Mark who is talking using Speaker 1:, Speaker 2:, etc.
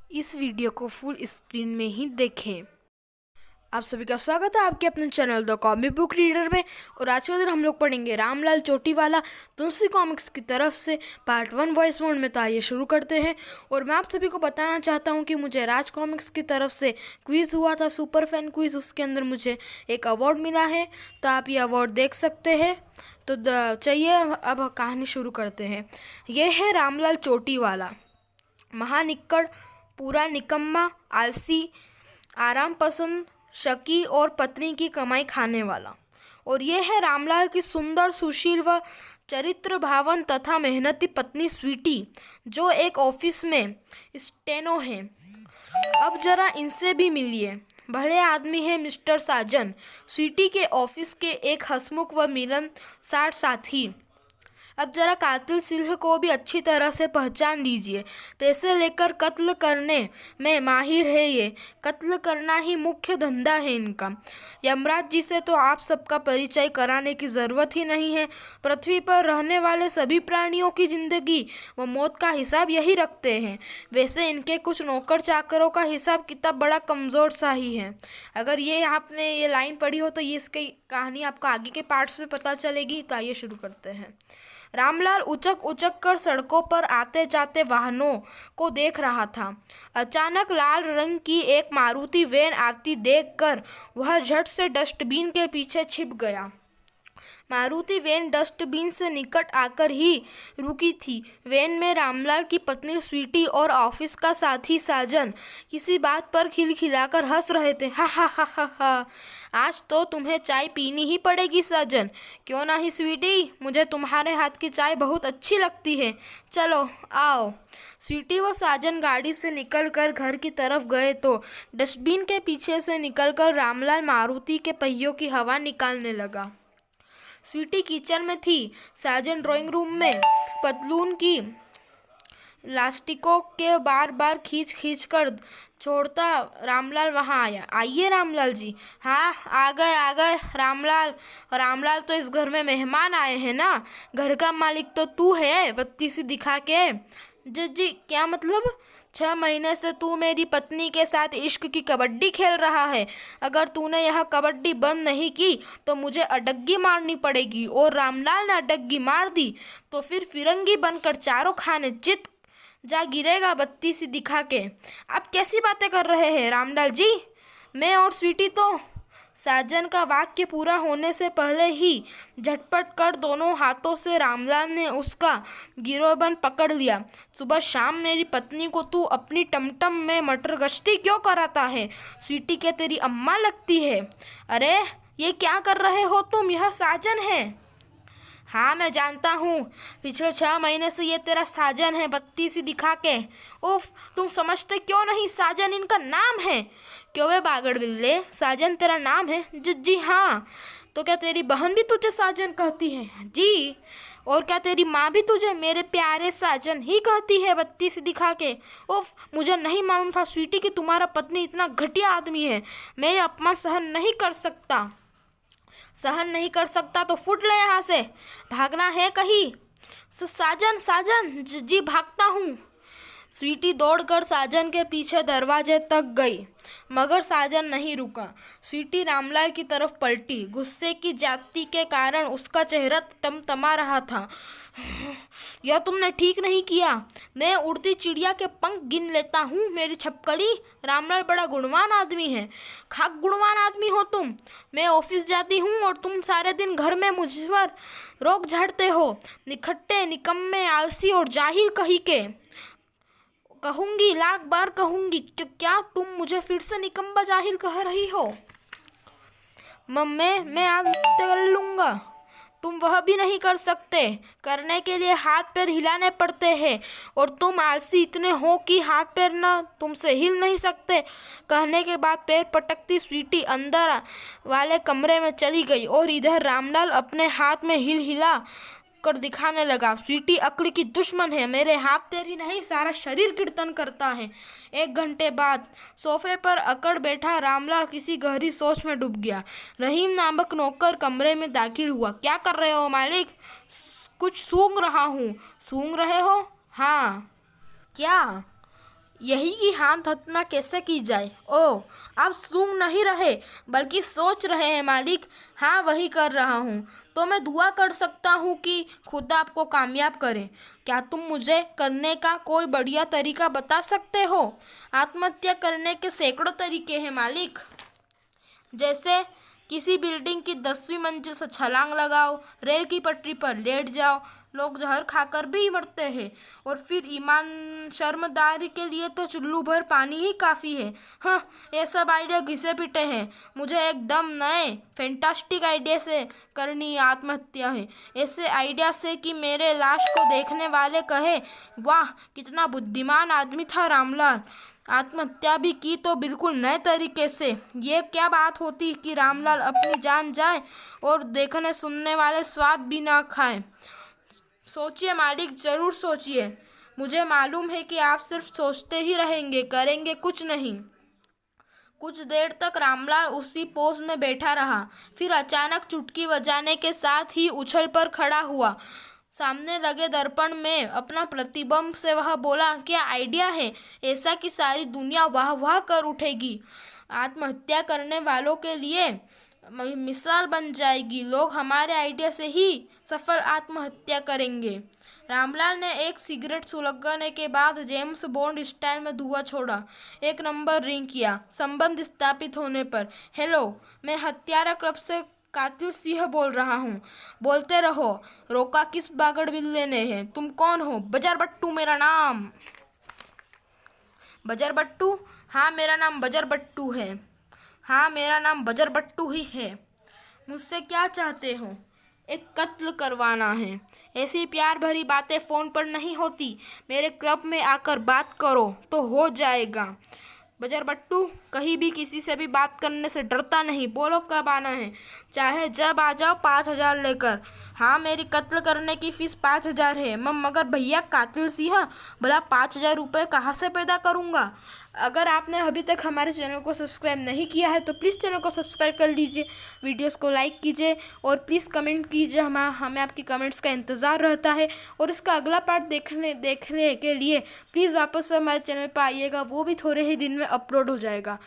Speaker 1: इस वीडियो को full screen में ही देखें। आप सभी का स्वागत है आपके अपने channel the comic book reader में। और आज का दिन हम लोग पढ़ेंगे रामलाल चोटीवाला तुलसी कॉमिक्स की तरफ से पार्ट 1 वॉइस मोड में। तो आइए शुरू करते हैं। और मैं आप सभी को बताना चाहता हूं कि मुझे राज कॉमिक्स की तरफ से क्विज़ हुआ था, सुपर फैन क्विज़। उसके अंदर मुझे एक अवार्ड मिला है, तो आप ये अवार्ड देख सकते हैं। तो चलिए अब कहानी शुरू करते हैं। यह है रामलाल चोटीवाला, महानिक्कड़, पूरा निकम्मा, आलसी, आराम पसंद, शकी और पत्नी की कमाई खाने वाला। और ये है रामलाल की सुंदर, सुशील व चरित्र भावन तथा मेहनती पत्नी स्वीटी, जो एक ऑफिस में स्टेनो है। अब जरा इनसे भी मिलिए, भले आदमी है मिस्टर साजन, स्वीटी के ऑफिस के एक हंसमुख व मिलनसार साथी। अब जरा कातिल सिंह को भी अच्छी तरह से पहचान लीजिए। पैसे लेकर कत्ल करने में माहिर है ये। कत्ल करना ही मुख्य धंधा है इनका। यमराज जी से तो आप सबका परिचय कराने की ज़रूरत ही नहीं है। पृथ्वी पर रहने वाले सभी प्राणियों की जिंदगी व मौत का हिसाब यही रखते हैं। वैसे इनके कुछ नौकर चाकरों का हिसाब किताब बड़ा कमज़ोर सा ही है। अगर ये आपने ये लाइन पढ़ी हो तो ये इसकी कहानी आपको आगे के पार्ट्स में पता चलेगी। तो आइए शुरू करते हैं। रामलाल उचक उचक कर सड़कों पर आते जाते वाहनों को देख रहा था। अचानक लाल रंग की एक मारुति वैन आती देखकर वह झट से डस्टबिन के पीछे छिप गया। मारुति वैन डस्टबिन से निकट आकर ही रुकी थी। वैन में रामलाल की पत्नी स्वीटी और ऑफिस का साथी साजन किसी बात पर खिलखिलाकर हंस रहे थे। हा हा हा हा हा, आज तो तुम्हें चाय पीनी ही पड़ेगी साजन। क्यों नहीं स्वीटी, मुझे तुम्हारे हाथ की चाय बहुत अच्छी लगती है। चलो आओ। स्वीटी व साजन गाड़ी से निकलकर घर की तरफ गए तो डस्टबिन के पीछे से निकलकर रामलाल मारुति के पहियों की हवा निकालने लगा। स्वीटी किचन में थी, साजन ड्राइंग रूम में पतलून की लास्टिकों के बार बार खींच कर छोड़ता रामलाल वहाँ आया। आइए रामलाल जी। हाँ आ गए रामलाल। रामलाल तो इस घर में मेहमान आए हैं ना, घर का मालिक तो तू है, बत्ती सी दिखा के। जी क्या मतलब? 6 महीने से तू मेरी पत्नी के साथ इश्क की कबड्डी खेल रहा है। अगर तूने यह कबड्डी बंद नहीं की तो मुझे अडग्गी मारनी पड़ेगी। और रामलाल ने अडग्गी मार दी तो फिर फिरंगी बनकर चारों खाने चित जा गिरेगा, बत्ती सी दिखा के। आप कैसी बातें कर रहे हैं रामलाल जी? मैं और स्वीटी तो। साजन का वाक्य पूरा होने से पहले ही झटपट कर दोनों हाथों से रामलाल ने उसका गिरोहबंद पकड़ लिया। सुबह शाम मेरी पत्नी को तू अपनी टमटम में मटर गश्ती क्यों कराता है? स्वीटी के तेरी अम्मा लगती है। अरे ये क्या कर रहे हो तुम? यह साजन है। हाँ मैं जानता हूँ, पिछले 6 महीने से ये तेरा साजन है, बत्ती सी दिखा के। उफ, तुम समझते क्यों नहीं? साजन इनका नाम है। क्यों वे बागड़ बिल्ले, साजन तेरा नाम है? जी हाँ। तो क्या तेरी बहन भी तुझे साजन कहती है? जी। और क्या तेरी माँ भी तुझे मेरे प्यारे साजन ही कहती है, बत्ती सी दिखा के? उफ, मुझे नहीं मालूम था स्वीटी कि तुम्हारा पत्नी इतना घटिया आदमी है। मैं ये अपमान सहन नहीं कर सकता। सहन नहीं कर सकता तो फुट ले यहाँ से। भागना है कहीं? साजन साजन जी भागता हूँ। स्वीटी दौड़कर साजन के पीछे दरवाजे तक गई, मगर साजन नहीं रुका। स्वीटी रामलाल की तरफ पलटी। गुस्से की जाति के कारण उसका चेहरा टमटमा रहा था। यह तुमने ठीक नहीं किया। मैं उड़ती चिड़िया के पंख गिन लेता हूँ मेरी छपकली। रामलाल बड़ा गुणवान आदमी है। खाक गुणवान आदमी हो तुम। मैं ऑफिस जाती हूँ और तुम सारे दिन घर में मुझ पर रोक झाड़ते हो। निखट्टे, निकम्मे, आलसी और जाहिल कही के। कहूंगी, लाख बार कहूंगी। क्या तुम मुझे फिर से निकम्मा जाहिल कह रही हो? मैं आज कर लूँगा। तुम वह भी नहीं कर सकते। करने के लिए हाथ पैर हिलाने पड़ते हैं, और तुम आलसी इतने हो कि हाथ पैर ना तुमसे हिल नहीं सकते। कहने के बाद पैर पटकती स्वीटी अंदर वाले कमरे में चली गई और इधर रामलाल अपने हाथ में हिल हिला कर दिखाने लगा। स्वीटी अक्ल की दुश्मन है। मेरे हाथ पैर ही नहीं, सारा शरीर कीर्तन करता है। 1 घंटे बाद सोफे पर अकड़ बैठा रामलाल किसी गहरी सोच में डूब गया। रहीम नामक नौकर कमरे में दाखिल हुआ। क्या कर रहे हो मालिक? कुछ सूंघ रहा हूँ। सूंघ रहे हो? हाँ। क्या? यही की हाथ हथना कैसे की जाए। ओह, आप सूंघ नहीं रहे बल्कि सोच रहे हैं मालिक। हाँ, वही कर रहा हूँ। तो मैं दुआ कर सकता हूँ कि खुदा आपको कामयाब करे। क्या तुम मुझे करने का कोई बढ़िया तरीका बता सकते हो? आत्महत्या करने के सैकड़ों तरीके हैं मालिक। जैसे किसी बिल्डिंग की 10वीं मंजिल से छलांग लगाओ, रेल की पटरी पर लेट जाओ। लोग जहर खाकर भी मरते हैं। और फिर ईमान शर्मदारी के लिए तो चुल्लू भर पानी ही काफ़ी है। हाँ, ये सब आइडिया घिसे पिटे हैं। मुझे एकदम नए फैंटास्टिक आइडिया से करनी आत्महत्या है। ऐसे आइडिया से कि मेरे लाश को देखने वाले कहे, वाह कितना बुद्धिमान आदमी था रामलाल। आत्महत्या भी की तो बिल्कुल नए तरीके से। ये क्या बात होती कि रामलाल अपनी जान जाए और देखने सुनने वाले स्वाद भी ना खाएं। सोचिए मालिक, जरूर सोचिए। मुझे मालूम है कि आप सिर्फ सोचते ही रहेंगे, करेंगे कुछ नहीं। कुछ देर तक रामलाल उसी पोज में बैठा रहा। फिर अचानक चुटकी बजाने के साथ ही उछल पर खड़ा हुआ। सामने लगे दर्पण में अपना प्रतिबिंब से वह बोला, क्या आइडिया है, ऐसा कि सारी दुनिया वाह वाह कर उठेगी। आत्महत्या करने वालों के लिए मिसाल बन जाएगी। लोग हमारे आइडिया से ही सफल आत्महत्या करेंगे। रामलाल ने एक सिगरेट सुलगने के बाद जेम्स बॉन्ड स्टाइल में धुआं छोड़ा। एक नंबर रिंग किया। संबंध स्थापित होने पर, हेलो, मैं हत्यारा क्लब से कातिल सिंह बोल रहा हूँ। बोलते रहो। रोका किस बागड़ बिल्ले ने है? तुम कौन हो? बजर बट्टू मेरा नाम। बजर बट्टू? हाँ, मेरा नाम बजर बट्टू है। हाँ, मेरा नाम बजर बट्टू ही है। मुझसे क्या चाहते हो? एक कत्ल करवाना है। ऐसी प्यार भरी बातें फ़ोन पर नहीं होती। मेरे क्लब में आकर बात करो तो हो जाएगा। बजर बट्टू कहीं भी किसी से भी बात करने से डरता नहीं। बोलो कब आना है, चाहे जब आ जाओ, 5,000 लेकर। हाँ, मेरी कत्ल करने की फ़ीस 5,000 है। मगर भैया कातिल सिंह, भला 5,000 रुपये कहाँ से पैदा करूँगा? अगर आपने अभी तक हमारे चैनल को सब्सक्राइब नहीं किया है तो प्लीज़ चैनल को सब्सक्राइब कर लीजिए, वीडियोस को लाइक कीजिए और प्लीज़ कमेंट कीजिए। हमें आपकी कमेंट्स का इंतज़ार रहता है। और इसका अगला पार्ट देखने के लिए प्लीज़ वापस से हमारे चैनल पर आइएगा, वो भी थोड़े ही दिन में अपलोड हो जाएगा।